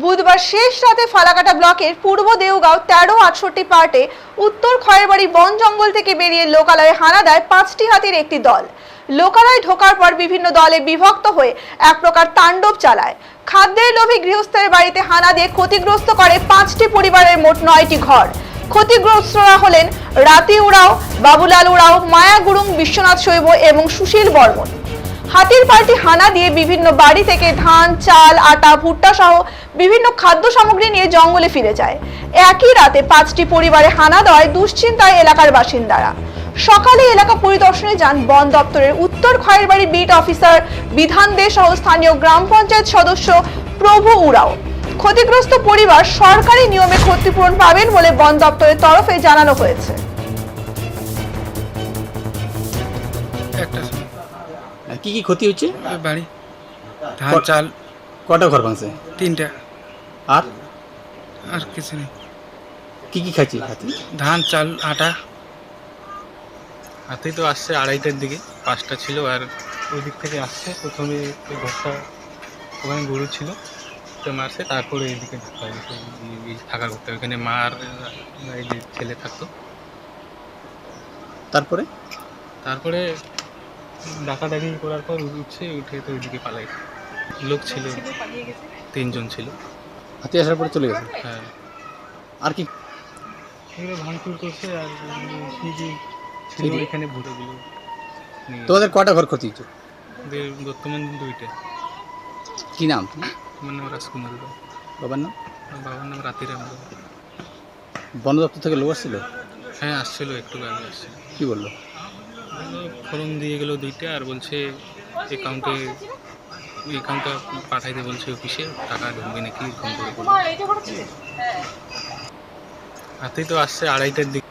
বুধবার শেষ রাতে ফালাকাটা ব্লকের পূর্ব দেওগাঁও 1368 পার্টে উত্তর খয়েরবাড়ি বন জঙ্গল থেকে বেরিয়ে লোকালয়ে হানা দেয় 5টি হাতির একটি দল। লোকালয়ে ঢোকার পর বিভিন্ন দলে বিভক্ত হয়ে এক প্রকার তাণ্ডব চালায়। খাদ্যের লোভী গৃহস্থের বাড়িতে হানা দিয়ে ক্ষতিগ্রস্ত করে 5টি পরিবারের মোট 9টি ঘর। ক্ষতিগ্রস্তরা হলেন রাতি উরাও, বাবুলাল উরাও, মায়া গুরুং, বিশ্বনাথ শৈব এবং সুশীল বর্মন। হাতির পাল্টি হানা দিয়ে বিভিন্ন বাড়ি থেকে ধান, চাল, আটা, ভুট্টা সহ বিভিন্ন খাদ্য সামগ্রী নিয়ে জঙ্গলে ফিরে যায়। একই রাতে 5টি পরিবারে হানা দেওয়ায় দুশ্চিন্তায় এলাকার বাসিন্দারা। সকালে এলাকা পরিদর্শনে যান বন দপ্তরের উত্তর খয়েরবাড়ি বিট অফিসার বিধান দে সহ স্থানীয় গ্রাম পঞ্চায়েত সদস্য প্রভু উরাও। ক্ষতিগ্রস্ত পরিবার সরকারি নিয়মে ক্ষতিপূরণ পাবেন বলে বন দপ্তরের তরফে জানানো হয়েছে। কি কি ক্ষতি হচ্ছে? বাড়ি ধান, চাল। কটা ঘর ভাঙছে? 3টা। আর আর কিছু নেই। কি কি খাচ্ছি হাতি? ধান, চাল, আটা। হাতি তো আসছে 2:30টার দিকে, 5টা ছিল। আর ওই দিক থেকে আসছে, প্রথমে ওই ঘরটা ওখানে গরু ছিল তো মারছে, তারপরে এইদিকে থাকার করতে ওইখানে মার এই যে ছেলে থাকতো। তারপরে তারপরে ডাকাডাকি করার পর উঠছে, উঠে তো ওইদিকে পালাই। লোক ছিল 3জন ছিল। হাতি আসার পরে চলে গেছে। হ্যাঁ, আর কি এগুলো ভাঙচুর করছে। আর কি কি ছিল এখানে ভুটোগুলো নিয়ে তোমাদের কটা ঘর ক্ষতি হচ্ছে? বর্তমান 2টা। কি নাম? আমার নাম রাজকুমার রাও। বাবার নাম? বাবার নাম রাতিরাম রাও। বন দপ্তর থেকে লোক আসছিল? হ্যাঁ, আসছিল, একটু আগে আসছিল। কি বললো? ফর্ম দিয়ে গেল 2টা, আর বলছে অ্যাকাউন্টটা পাঠাইতে বলছে অফিসে, টাকা ঢুকবে নাকি ফোন করে। হাতেই তো আসছে 2:30টার দিকে।